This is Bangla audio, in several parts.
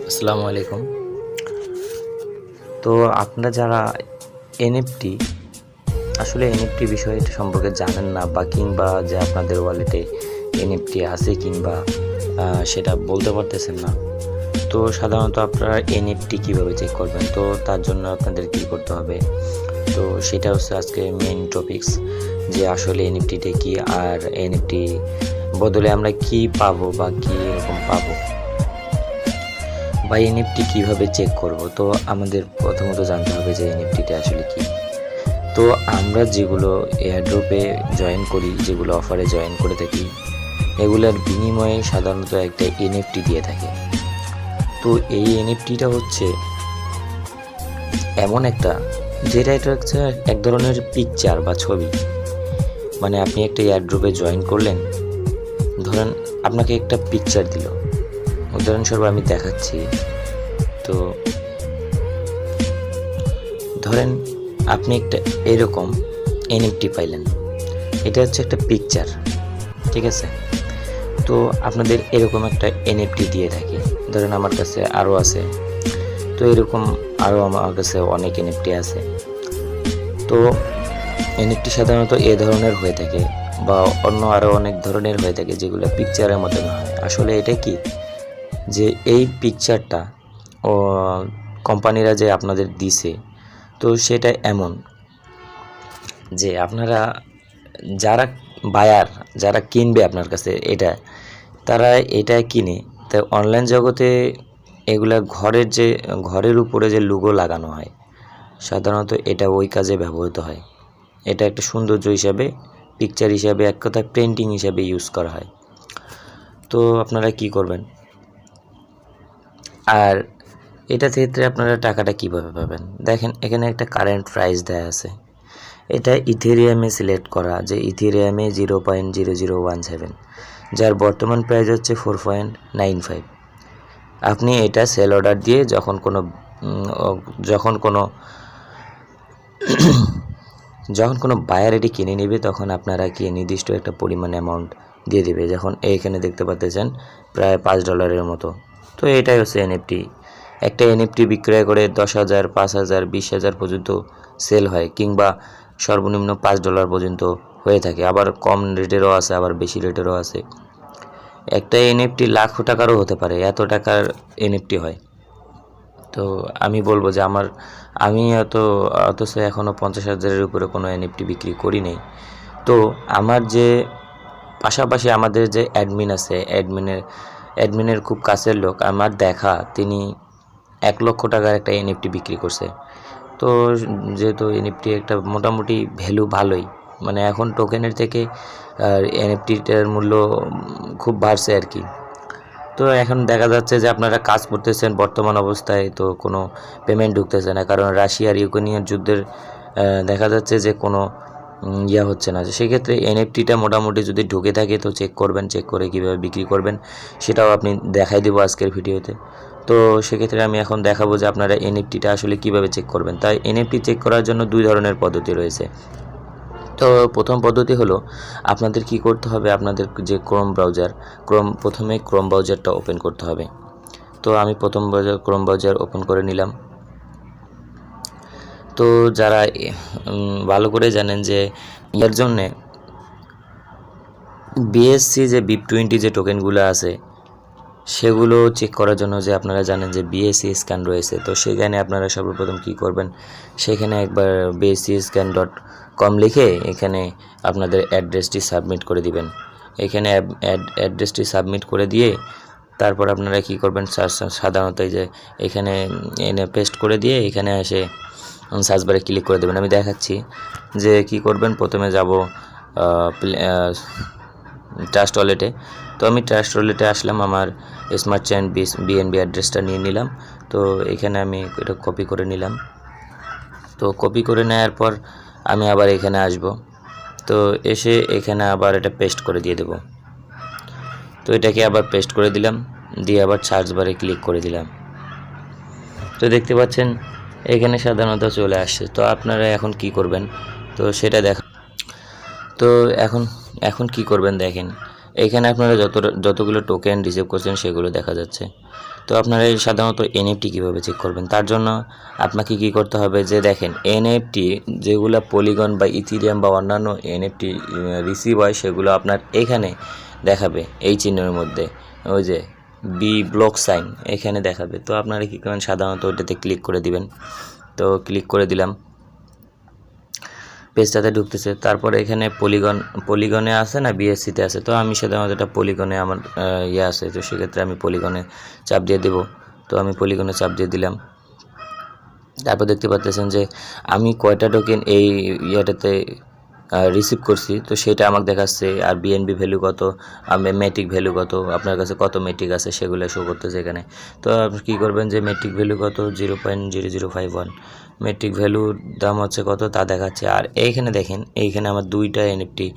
আসসালামু আলাইকুম। তো আপনারা যারা এনএফটি আসলে এনএফটি বিষয়টা সম্পর্কে জানেন না বা কিংবা যে আপনাদের ওয়ালেটে এনএফটি আছে কিংবা সেটা বলতে পারতেছেন না, তো সাধারণত আপনারা এনএফটি কীভাবে চেক করবেন, তো তার জন্য আপনাদের কী করতে হবে, তো সেটা হচ্ছে আজকে মেইন টপিকস, যে আসলে এনএফটিটা কী আর এনএফটি বদলে আমরা কি পাবো বা কী এরকম পাবো বা এনএফটি কীভাবে চেক করব। তো আমাদের প্রথমত জানতে হবে যে এনএফটিটা আসলে কী। তো আমরা যেগুলো এয়ারড্রপে জয়েন করি, যেগুলো অফারে জয়েন করে থাকি, এগুলোর বিনিময়ে সাধারণত একটা এনএফটি দিয়ে থাকে। তো এই এনএফটিটা হচ্ছে এমন একটা, যেটা এটা হচ্ছে এক ধরনের পিকচার বা ছবি। মানে আপনি একটা এয়ারড্রপে জয়েন করলেন, ধরেন আপনাকে একটা পিকচার দিল, উদাহরণস্বরূপ আমি দেখাচ্ছি। তো ধরেন আপনি একটা এরকম এনএফটি পাইলেন, এটা হচ্ছে একটা পিকচার, ঠিক আছে। তো আপনাদের এরকম একটা এনএফটি দিয়ে থাকে, ধরেন আমার কাছে আরও আছে, তো এরকম আরও আমার কাছে অনেক এনএফটি আছে। তো এনএফটি সাধারণত এ ধরনের হয়ে থাকে বা অন্য আরও অনেক ধরনের হয়ে থাকে, যেগুলো পিকচারের মতো না হয়। আসলে এটা কি, যে এই পিকচারটা ও কোম্পানিরা যে আপনাদের দিছে, তো সেটা এমন যে আপনারা যারা বায়ার, যারা কিনবে আপনার কাছে এটা, তারা এটা কিনে, তাই অনলাইন জগতে এগুলা ঘরের উপরে যে লোগো লাগানো হয়, সাধারণত এটা ওই কাজে ব্যবহৃত হয়। এটা একটা সৌন্দর্য হিসাবে, পিকচার হিসাবে, এক কথায় পেন্টিং হিসাবে ইউজ করা হয়। তো আপনারা কি করবেন, আর এটা ক্ষেত্রে আপনারা টাকাটা কিভাবে পাবেন, দেখেন এখানে একটা কারেন্ট প্রাইস দেয়া আছে। এটা ইথেরিয়ামে সিলেক্ট করা, যে ইথেরিয়ামে 0.0017, যার বর্তমান প্রাইস হচ্ছে 4.95। আপনি এটা সেল অর্ডার দিয়ে যখন কোনো বায়ার এটি কিনে নেবে, তখন আপনারা কি নির্দিষ্ট একটা পরিমাণ অ্যামাউন্ট দিয়ে দেবে। যখন এইখানে দেখতে পাচ্ছেন প্রায় $5 মতো। তো এটাই হচ্ছে এনএফটি। একটা এনএফটি বিক্রয় করে 10,000, 5,000, 20,000 পর্যন্ত সেল হয়, কিংবা সর্বনিম্ন $5 পর্যন্ত হয়ে থাকে। আবার কম রেটেরও আছে, আবার বেশি রেটেরও আছে। একটা এনএফটি লাখ টাকারও হতে পারে, এত টাকার এনএফটি হয়। তো আমি বলবো যে আমি অথচ এখনও 50,000-এর উপরে কোনো এনএফটি বিক্রি করি নেই। তো আমার যে পাশাপাশি আমাদের যে অ্যাডমিন আছে, অ্যাডমিনের খুব কাছের লোক, আমার দেখা, তিনি 1 লক্ষ টাকার একটা এনএফটি বিক্রি করছে। তো যেহেতু এনএফটি একটা মোটামুটি ভ্যালু ভালোই, মানে এখন টোকেনের থেকে এনএফটিটার মূল্য খুব বাড়ছে আর কি। তো এখন দেখা যাচ্ছে যে আপনারা কাজ করতেছেন বর্তমান অবস্থায়, তো কোনো পেমেন্ট ঢুকতেছে না, কারণ রাশিয়া আর ইউক্রেনের যুদ্ধের দেখা যাচ্ছে যে কোনো হচ্ছে না। সেক্ষেত্রে এনএফটিটা মোটামুটি যদি ঢুকে থাকে, তো চেক করবেন, চেক করে কীভাবে বিক্রি করবেন সেটাও আপনি দেখাই দেবো আজকের ভিডিওতে। তো সেক্ষেত্রে আমি এখন দেখাবো যে আপনারা এনএফটিটা আসলে কিভাবে চেক করবেন। তাই এনএফটি চেক করার জন্য 2 ধরনের পদ্ধতি রয়েছে। তো প্রথম পদ্ধতি হলো, আপনাদের কি করতে হবে, আপনাদের যে প্রথমে ক্রোম ব্রাউজারটা ওপেন করতে হবে। তো আমি ক্রোম ব্রাউজার ওপেন করে নিলাম। তো যারা ভালো করে জানেন যে এর জন্যে বিএসসি যে BIP20 যে টোকেনগুলো আছে, সেগুলো চেক করার জন্য যে আপনারা জানেন যে বিএসসি স্ক্যান রয়েছে। তো সেখানে আপনারা সর্বপ্রথম কি করবেন, সেখানে একবার bscscan.com লিখে এখানে আপনাদের অ্যাড্রেসটি সাবমিট করে দিবেন। এখানে অ্যাড্রেসটি সাবমিট করে দিয়ে তারপর আপনারা কি করবেন, সাধারণত এই যে এখানে এনে পেস্ট করে দিয়ে এখানে এসে সার্চ বারে ক্লিক করে দেবেন। আমি দেখাচ্ছি যে কি করবেন। প্রথমে যাব ট্রাস্ট ওয়ালেটে। তো আমি ট্রাস্ট ওয়ালেটে আসলাম, আমার স্মার্ট চেইন বিএনবি অ্যাড্রেসটা নিয়ে নিলাম। তো এখানে আমি এটা কপি করে নিলাম। তো কপি করে নেওয়ার পর আমি আবার এখানে আসব। তো এসে এখানে আবার এটা পেস্ট করে দিয়ে দেব। তো এটাকে আবার পেস্ট করে দিলাম, দিয়ে আবার সার্চ বারে ক্লিক করে দিলাম। তো দেখতে পাচ্ছেন এখানে সাধারণত চলে আসছে। তো আপনারা এখন কি করবেন, তো সেটা তো এখন কি করবেন, দেখেন এখানে আপনারা যতগুলো টোকেন রিসিভ করছেন সেগুলো দেখা যাচ্ছে। তো আপনারা সাধারণত এনএফটি কীভাবে চেক করবেন, তার জন্য আপনাকে কি করতে হবে যে দেখেন এনএফটি যেগুলো পলিগন বা ইথিরিয়াম বা অন্যান্য এনএফটি রিসিভ হয় সেগুলো আপনার এখানে দেখাবে, এই চিহ্নের মধ্যে ওই যে বি ব্লক সাইন এখানে দেখাবে। তো আপনারা কী করবেন, সাধারণত ওটাতে ক্লিক করে দিবেন। তো ক্লিক করে দিলাম, পেজটাতে ঢুকতেছে। তারপরে এখানে পলিগনে আছে না বিএসসিতে আছে, তো আমি সাধারণত এটা পলিগনে আমার ইয়ে আছে, তো সেক্ষেত্রে আমি পলিগনে চাপ দিয়ে দেব। তো আমি পলিগনে চাপ দিয়ে দিলাম। তারপর দেখতে পাচ্ছেন যে আমি কয়টা টোকেন এই ইয়েটাতে রিসিভ করছি, তো সেটা আমাকে দেখাচ্ছে। আর বিএনবি ভ্যালু কত, মেট্রিক ভ্যালু কত, আপনার কাছে কত মেট্রিক আছে সেগুলো শো করতেছে এখানে। তো আপনি কী করবেন যে মেট্রিক ভ্যালু কত 0.0051, মেট্রিক ভ্যালুর দাম হচ্ছে কত তা দেখাচ্ছে। আর এইখানে দেখেন, এইখানে আমার 2টা এনএফটি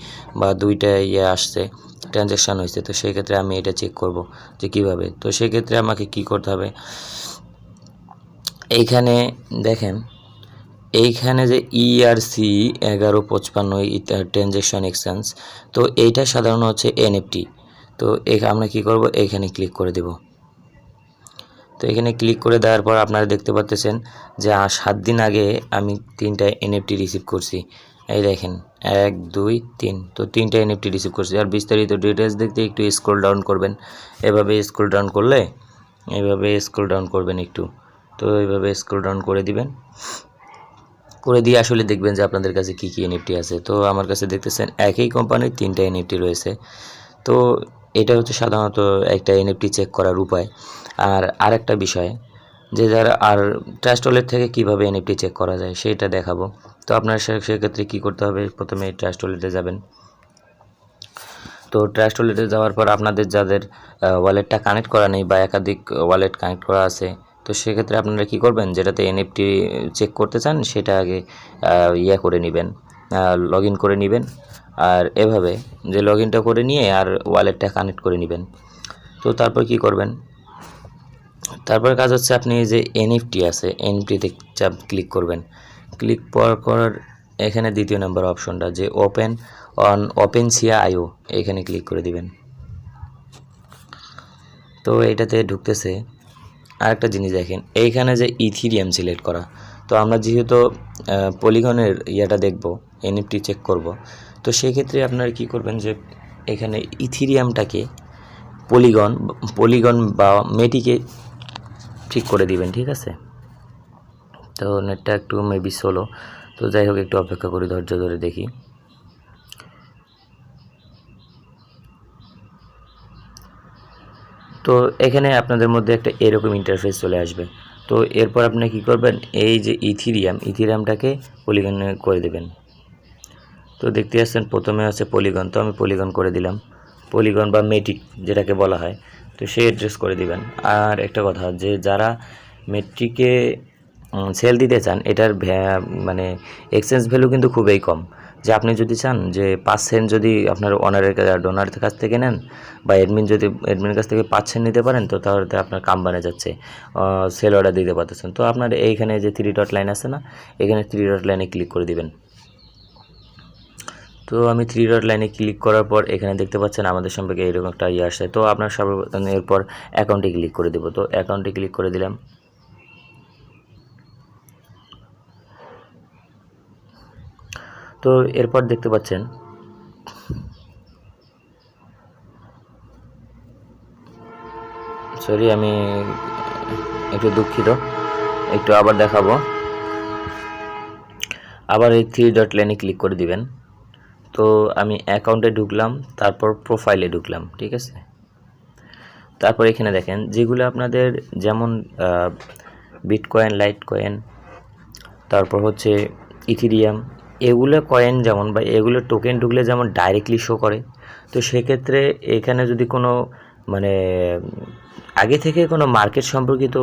বা 2টা ইয়ে আসছে, ট্রানজ্যাকশান হয়েছে। তো সেই ক্ষেত্রে আমি এটা চেক করব যে কীভাবে। তো সেক্ষেত্রে আমাকে কি করতে হবে, এইখানে দেখেন এইখানে যে ইআরসি 1155 ট্রানজ্যাকশন এক্সচেঞ্জ, তো এইটা সাধারণ হচ্ছে এনএফটি। তো আমরা কি করব, এইখানে ক্লিক করে দেব। তো এখানে ক্লিক করে দেওয়ার পর আপনারা দেখতে পাচ্ছেন যে 7 দিন আগে আমি 3টা এনএফটি রিসিভ করছি। এই দেখেন 1 2 3, তো 3টা এনএফটি রিসিভ করছি। আর বিস্তারিত ডিটেলস দেখতে একটু স্ক্রল ডাউন করবেন, এভাবে স্ক্রল ডাউন করলে এইভাবে স্ক্রল ডাউন করবেন একটু। তো এইভাবে স্ক্রল ডাউন করে দিবেন, করে দিয়ে আসলে দেখবেন যে আপনাদের কাছে কী কী এনএফটি আছে। তো আমার কাছে দেখতেছেন একই কোম্পানির 3টা এনএফটি রয়েছে। তো এটা হচ্ছে সাধারণত একটা এনএফটি চেক করার উপায়। আর আরেকটা বিষয় যে যারা আর ট্রাস্ট ওয়ালেট থেকে কীভাবে এনএফটি চেক করা যায় সেটা দেখাবো। তো আপনার সেক্ষেত্রে কী করতে হবে, প্রথমে ট্রাস্ট ওয়ালেটে যাবেন। তো ট্রাস্ট ওয়ালেটে যাওয়ার পর আপনাদের যাদের ওয়ালেটটা কানেক্ট করা নেই বা একাধিক ওয়ালেট কানেক্ট করা আছে, তো সেক্ষেত্রে আপনারা কী করবেন, যেটাতে এনএফটি চেক করতে চান সেটা আগে করে নেবেন, লগ ইন করে নেবেন। আর এভাবে যে লগ ইনটা করে নিয়ে আর ওয়ালেটটা কানেক্ট করে নেবেন। তো তারপর কি করবেন, তারপর কাজ হচ্ছে আপনি যে এনএফটি আছে এনএফটিতে চাপ ক্লিক করবেন। ক্লিক করার এখানে 2য় নম্বর অপশনটা যে ওপেনসিয়া আইও, এখানে ক্লিক করে দিবেন। তো এটাতে ঢুকতেছে। আরেকটা জিনিস দেখেন, এইখানে যে ইথিরিয়াম সিলেক্ট করা, তো আমরা যেহেতু পলিগনের ইয়েটা দেখব, এনএফটি চেক করব, তো সেই ক্ষেত্রে আপনারা কি করবেন যে এখানে ইথিরিয়ামটাকে পলিগন বা মেটিকে ঠিক করে দিবেন, ঠিক আছে। তো নেটটা একটু মেবি স্লো, তো যাই হোক একটু অপেক্ষা করি, ধৈর্য ধরে দেখি। তো এখানে আপনাদের মধ্যে একটা এরকম ইন্টারফেস চলে আসবে। তো এরপর আপনি কি করবেন, এই যে ইথিরিয়ামটাকে পলিগনে করে দেবেন। তো দেখতে পাচ্ছেন প্রথমে আছে পলিগন, তো আমি পলিগন করে দিলাম, পলিগন বা মেটিক যেটাকে বলা হয়, তো সেই অ্যাড্রেস করে দিবেন। আর একটা কথা, যে যারা মেট্রিকে সেল দিতে চান, এটার মানে এক্সচেঞ্জ ভ্যালু কিন্তু খুবই কম। যে আপনি যদি চান যে 5 সেন্ট যদি আপনার ডোনারের কাছ থেকে নেন বা অ্যাডমিনের কাছ থেকে 5 সেন্ট নিতে পারেন, তো তাহলে আপনার কাম বানে যাচ্ছে, সেল অর্ডার দিতে পারতেছেন। তো আপনার এইখানে যে 3 ডট লাইন আছে না, এখানে 3 ডট লাইনে ক্লিক করে দিবেন। তো আমি 3 ডট লাইনে ক্লিক করার পর এখানে দেখতে পাচ্ছেন আমাদের সম্পর্কে এরকম একটা ইয়ে আসছে। তো আপনার সর্বপ্রথম এরপর অ্যাকাউন্টে ক্লিক করে দেব। তো অ্যাকাউন্টে ক্লিক করে দিলাম। তো এরপর দেখতে পাচ্ছেন সরি আমি একটু দুঃখিত, একটু আবার দেখাবো। আবার এই 3 ডট লাইনে ক্লিক করে দিবেন। তো আমি অ্যাকাউন্টে ঢুকলাম, তারপর প্রোফাইলে ঢুকলাম, ঠিক আছে। তারপর এখানে দেখেন যেগুলো আপনাদের যেমন বিটকয়েন, লাইট কয়েন, তারপর হচ্ছে ইথিরিয়াম, এগুলো কয়েন যেমন বা এগুলো টোকেন ঢুকলে যেমন ডাইরেক্টলি শো করে। তো সেক্ষেত্রে এখানে যদি কোনো মানে আগে থেকে কোনো মার্কেট সম্পর্কিত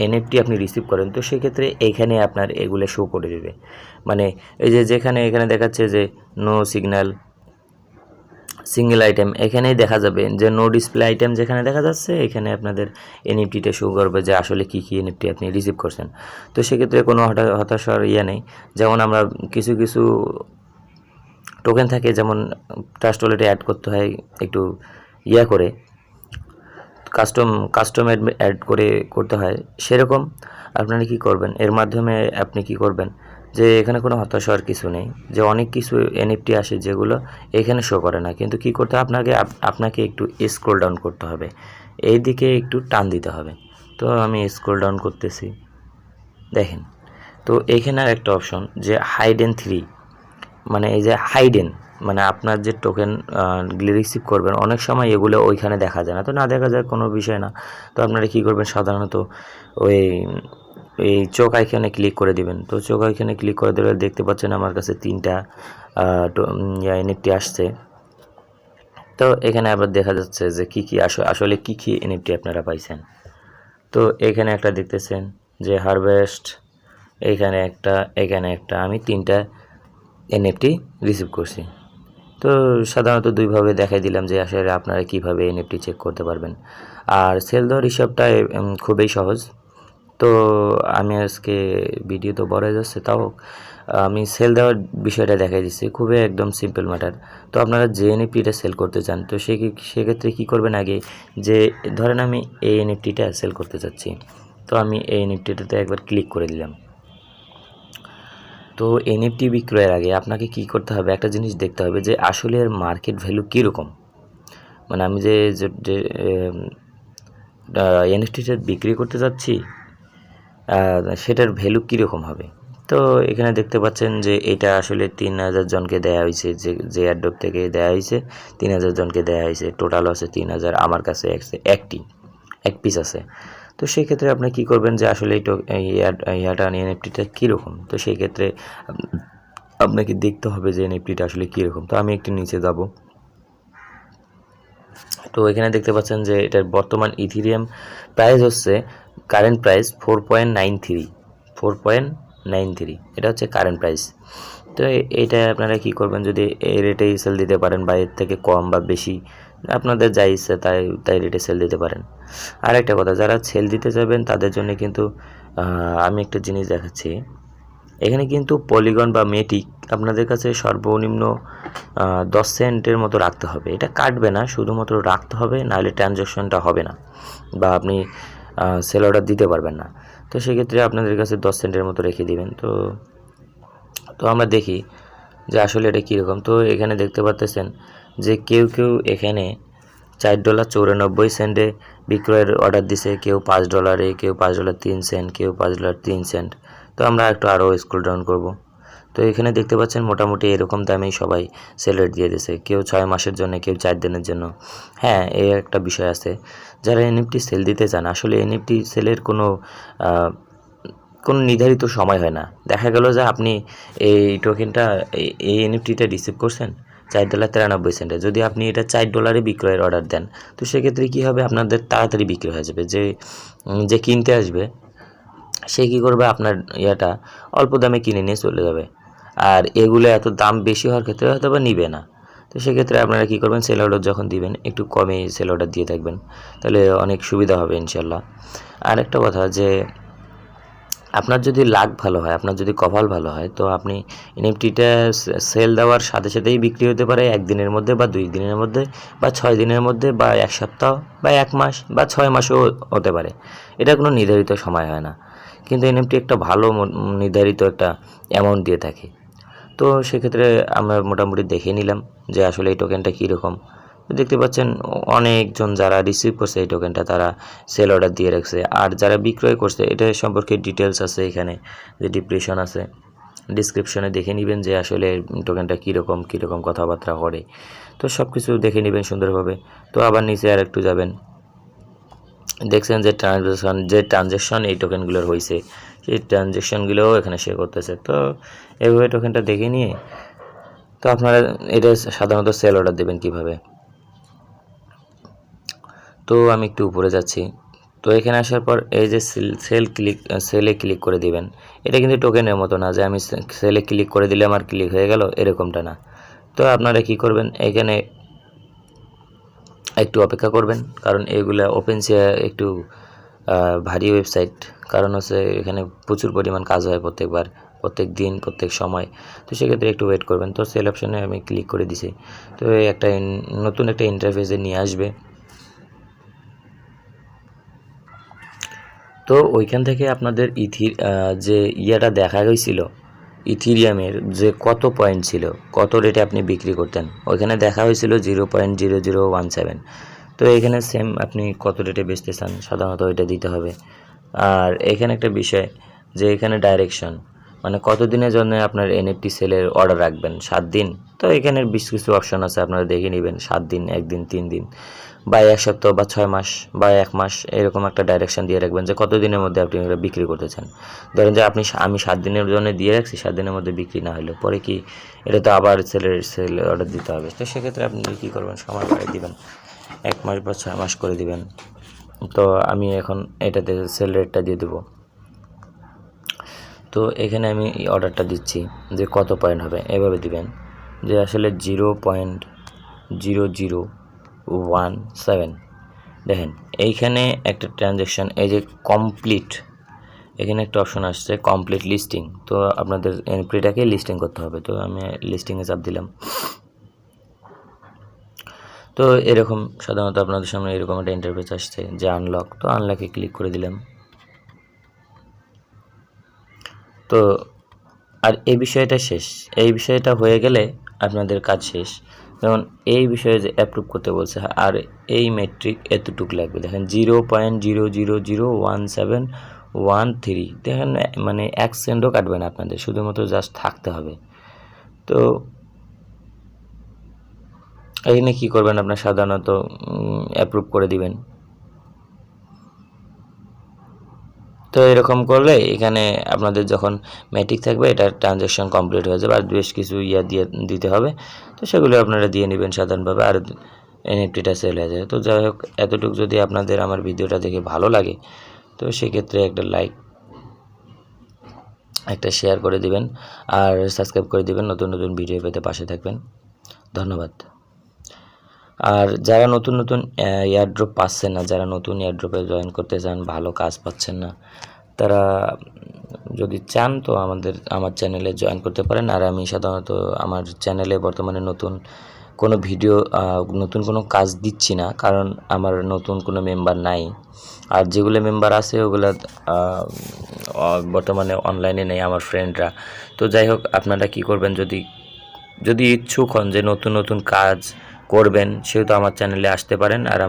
এনএফটি আপনি রিসিভ করেন, তো সেক্ষেত্রে এইখানে আপনার এগুলো শো করে দেবে। মানে এই যে যেখানে এখানে দেখাচ্ছে যে নো সিঙ্গেল আইটেম, এখানেই দেখা যাবে যে নো ডিসপ্লে আইটেম যেখানে দেখা যাচ্ছে, এখানে আপনাদের এনএফটিটা শো করবে যে আসলে কী কী এনএফটি আপনি রিসিভ করছেন। তো সেক্ষেত্রে কোনো হতাশার ইয়ে নেই। যেমন আমরা কিছু টোকেন থাকে, যেমন ট্রাস্ট ওয়ালেটে অ্যাড করতে হয় একটু ইয়া করে কাস্টম অ্যাড করে করতে হয়, সেরকম আপনারা কি করবেন, এর মাধ্যমে আপনি কি করবেন যে এখানে কোনো হতাশ হওয়ার কিছু নেই, যে অনেক কিছু এনএফটি আসে যেগুলো এখানে শো করে না, কিন্তু কি করতে হবে আপনাকে একটু স্ক্রল ডাউন করতে হবে, এই দিকে একটু টান দিতে হবে। তো আমি স্ক্রল ডাউন করতেছি, দেখেন তো এখানে আর একটা অপশন যে হাইডেন 3, মানে এই যে হাইডেন মানে আপনার যে টোকেন রিসিভ করবেন অনেক সময় এগুলো ওইখানে দেখা যায় না, তো না দেখা যায় কোনো বিষয় না। তো আপনারা কী করবেন, সাধারণত ওই এই চোখ আইকনে ক্লিক করে দিবেন। তো চোখ আইকনে ক্লিক করে দিলে দেখতে পাচ্ছেন আমার কাছে 3টা এনএফটি আসছে। তো এখানে আবার দেখা যাচ্ছে যে কী কী আসলে কী কী এনএফটি আপনারা পাইছেন। তো এখানে একটা দেখতেছেন যে হারভেস্ট, এখানে একটা আমি 3টা এনএফটি রিসিভ করছি। তো সাধারণত দুইভাবে দেখাই দিলাম যে আসলে আপনারা কিভাবে এনএফটি চেক করতে পারবেন। আর সেল দেওয়ার হিসাবটা খুবই সহজ। তো আমি আজকে ভিডিও তো বড় হয়ে যাচ্ছে, তাও আমি সেল দেওয়ার বিষয়টা দেখাই দিচ্ছি, খুবই একদম সিম্পল ম্যাটার। তো আপনারা যে এনএফটিটা সেল করতে চান, তো সেক্ষেত্রে কী করবেন, আগে যে ধরেন আমি এই এনএফটিটা সেল করতে চাচ্ছি, তো আমি এই এনএফটিটাতে একবার ক্লিক করে দিলাম। তো এনএফটি বিক্রয়ের আগে আপনাকে কি করতে হবে, একটা জিনিস দেখতে হবে যে আসলে এর মার্কেট ভ্যালু কীরকম, মানে আমি যে এনএফটিটা বিক্রি করতে যাচ্ছি সেটার ভ্যালু কীরকম হবে। তো এখানে দেখতে পাচ্ছেন যে এটা আসলে 3000 জনকে দেওয়া হয়েছে, যে এয়ারড্রপ থেকে দেওয়া হয়েছে 3000 জনকে দেওয়া হয়েছে, টোটাল আছে 3000, আমার কাছে এক পিস আছে। তো সেই ক্ষেত্রে আপনি কি করবেন যে আসলে ইয়াটা এনএফটিটা কীরকম, তো সেই ক্ষেত্রে আপনাকে দেখতে হবে যে এনএফটিটা আসলে কীরকম। তো আমি একটু নিচে যাব, তো এখানে দেখতে পাচ্ছেন যে এটার বর্তমান ইথিরিয়াম প্রাইস হচ্ছে কারেন্ট প্রাইস 4.93, এটা হচ্ছে কারেন্ট প্রাইস। তো এইটা আপনারা কি করবেন, যদি এই রেটেই সেল দিতে পারেন বা এর থেকে কম বা বেশি আপনাদের যা ইচ্ছে তাই রেটে সেল দিতে পারেন। আর একটা কথা, যারা সেল দিতে যাবেন তাদের জন্য কিন্তু আমি একটা জিনিস দেখাচ্ছি, এখানে কিন্তু পলিগন বা মেটিক আপনাদের কাছে সর্বনিম্ন 10 সেন্টের মতো রাখতে হবে, এটা কাটবে না, শুধুমাত্র রাখতে হবে, নাহলে ট্রানজ্যাকশনটা হবে না বা আপনি সেল অর্ডার দিতে পারবেন না। তো সেক্ষেত্রে আপনাদের কাছে 10 সেন্টের মতো রেখে দিবেন। তো আমরা দেখি যে আসলে এটা কীরকম। তো এখানে দেখতে পাচ্ছেন যে কেউ এখানে $4.94 বিক্রয়ের অর্ডার দিছে, কেউ $5, কেউ $5.03, কেউ $5.03। তো আমরা একটু আরও স্ক্রল ডাউন করব। তো এখানে দেখতে পাচ্ছেন মোটামুটি এরকম দামেই সবাই সেল রেট দিয়ে দিয়েছে, কেউ 6 মাসের জন্য, কেউ 4 দিনের জন্য। হ্যাঁ, এই একটা বিষয় আছে, যারা এনএফটি সেল দিতে চান, আসলে এনএফটি সেলের কোনো নির্ধারিত সময় হয় না। দেখা গেল যে আপনি এই টোকেনটা এই এনএফটিটা রিসিভ করছেন $4.93, যদি আপনি এটা $4 বিক্রয়ের অর্ডার দেন, তো সেক্ষেত্রে কী হবে, আপনাদের তাড়াতাড়ি বিক্রি হয়ে যাবে। যে কিনতে আসবে সে কী করবে, আপনার ইয়াটা অল্প দামে কিনে নিয়ে চলে যাবে, আর এগুলো এত দাম বেশি হওয়ার ক্ষেত্রে হয়তো বা নিবে না। তো সেক্ষেত্রে আপনারা কী করবেন, সেল অর্ডার যখন দিবেন একটু কমে সেল অর্ডার দিয়ে থাকবেন, তাহলে অনেক সুবিধা হবে ইনশাল্লাহ। আর একটা কথা, যে আপনার যদি লাক ভালো হয়, আপনার যদি কপাল ভালো হয়, তো আপনি এনএফটিটা সেল দেওয়ার সাথে সাথেই বিক্রি হতে পারে 1 দিনের মধ্যে বা 2 দিনের মধ্যে বা 6 দিনের মধ্যে বা 1 সপ্তাহ বা 1 মাস বা 6 মাসও হতে পারে, এটা কোনো নির্ধারিত সময় হয় না, কিন্তু এনএফটি একটা ভালো নির্ধারিত একটা অ্যামাউন্ট দিয়ে থাকে। তো সেক্ষেত্রে আমরা মোটামুটি দেখে নিলাম যে আসলে এই টোকেনটা কীরকম। দেখতে পাচ্ছেন অনেকজন যারা রিসিভ করছে এই টোকেনটা, তারা সেল অর্ডার দিয়ে রাখছে, আর যারা বিক্রয় করছে এটা সম্পর্কে ডিটেলস আছে, এখানে যে ডিপ্রেশন আছে, ডিসক্রিপশনে দেখে নেবেন যে আসলে টোকেনটা কীরকম কথাবার্তা করে। তো সব কিছু দেখে নেবেন সুন্দরভাবে। তো আবার নিচে আর একটু যাবেন, দেখছেন যে ট্রানজ্যাকশন এই টোকেনগুলোর হয়েছে, সেই ট্রানজ্যাকশনগুলোও এখানে শেয়ার করতেছে। তো এইভাবে টোকেনটা দেখে নিয়ে তো আপনারা এটা সাধারণত সেল অর্ডার দেবেন কিভাবে। তো আমি একটু উপরে যাচ্ছি, তো এখানে আসার পর এই যে সেলে ক্লিক করে দিবেন। এটা কিন্তু টোকেনের মতো না যে আমি সেলে ক্লিক করে দিলে আমার ক্লিক হয়ে গেল, এরকমটা না। তো আপনারা কি করবেন, এখানে একটু অপেক্ষা করবেন, কারণ এগুলা ওপেনসিয়া একটু ভারী ওয়েবসাইট, কারণ হচ্ছে এখানে প্রচুর পরিমাণ কাজ হয় প্রত্যেকবার, প্রত্যেক দিন প্রত্যেক সময়, তো সেক্ষেত্রে একটু ওয়েট করবেন। তো সেল অপশানে আমি ক্লিক করে দিছি। তো একটা নতুন একটা ইন্টারফেসে নিয়ে আসবে। তো ওইখান থেকে আপনাদের যে ইয়াটা দেখা গেছিল ইথিরিয়ামের যে কত পয়েন্ট ছিল, কত রেটে আপনি বিক্রি করতেন, ওইখানে দেখা হয়েছিল 0.0017। তো এখানে সেম আপনি কত রেটে বেচতে চান সাধারণত ওইটা দিতে হবে। আর এখানে একটা বিষয় যে এখানে ডাইরেকশন, মানে কত দিনের জন্য আপনার এনএফটি সেলের অর্ডার রাখবেন, 7 দিন। তো এখানে বেশ কিছু অপশন আছে, আপনারা দেখে নেবেন, 7 দিন, 1 দিন, 3 দিন, বা 1 সপ্তাহ, বা 6 মাস, বা 1 মাস, এরকম একটা ডাইরেকশন দিয়ে রাখবেন যে কত দিনের মধ্যে আপনি এটা বিক্রি করতে চান। ধরেন যে আমি 7 দিনের জন্য দিয়ে রাখছি, 7 দিনের মধ্যে বিক্রি না হলে পরে কি এটা তো আবার সেল অর্ডার দিতে হবে। তো সেক্ষেত্রে আপনি কী করবেন, সময় বাড়িয়ে দিবেন, 1 মাস বা 6 মাস করে দিবেন। তো আমি এখন এটাতে সেল রেটটা দিয়ে দেবো। তো এখানে আমি এই অর্ডারটা দিচ্ছি যে কত পয়েন্ট হবে, এভাবে দিবেন যে আসলে 0.0017। দেখেন এইখানে একটা ট্রানজ্যাকশান, এই যে কমপ্লিট, এখানে একটা অপশন আসছে কমপ্লিট লিস্টিং। তো আপনাদের এনএফটিটাকে লিস্টিং করতে হবে। তো আমি লিস্টিংয়ে চাপ দিলাম। তো এরকম সাধারণত আপনাদের সামনে এরকম একটা ইন্টারফেস আসছে যে আনলক। তো আনলকে ক্লিক করে দিলাম। তো আর এই বিষয়টা শেষ, এই বিষয়টা হয়ে গেলে আপনাদের কাজ শেষ। যেমন এই বিষয়ে যে অ্যাপ্রুভ করতে বলছে, আর এই মেট্রিক এতটুকু লাগবে। দেখেন 0.0001713। দেখেন মানে 1 সেন্টও কাটবে না আপনাদের, শুধুমাত্র জাস্ট থাকতে হবে। তো এখানে কী করবেন, আপনার সাধারণত অ্যাপ্রুভ করে দিবেন। তো এরকম করলে এখানে আপনাদের যখন ম্যাট্রিক থাকবে, এটা ট্রানজ্যাকশন কমপ্লিট হয়ে যাবে। আর বেশ কিছু দিতে হবে, তো সেগুলো আপনারা দিয়ে নেবেন সাধারণভাবে, আর এনএফটিটা সেল হয়ে যায়। তো যাই হোক, এতটুকু যদি আপনাদের আমার ভিডিওটা দেখে ভালো লাগে, তো সেক্ষেত্রে একটা লাইক, একটা শেয়ার করে দিবেন, আর সাবস্ক্রাইব করে দিবেন। নতুন নতুন ভিডিও পেতে পাশে থাকবেন। ধন্যবাদ। আর যারা নতুন এয়ারড্রপ পাচ্ছেন না, যারা নতুন এয়ারড্রপে জয়েন করতে চান, ভালো কাজ পাচ্ছেন না, তারা যদি চান তো আমার চ্যানেলে জয়েন করতে পারেন। আর আমি সাধারণত আমার চ্যানেলে বর্তমানে নতুন কোনো কাজ দিচ্ছি না, কারণ আমার নতুন কোনো মেম্বার নাই। আর যেগুলো মেম্বার আছে ওগুলো বর্তমানে অনলাইনে নেই, আমার ফ্রেন্ডরা। তো যাই হোক, আপনারা কি করবেন, যদি ইচ্ছুক হন যে নতুন কাজ করবেন, সেহেতু আমার চ্যানেলে আসতে পারেন। আর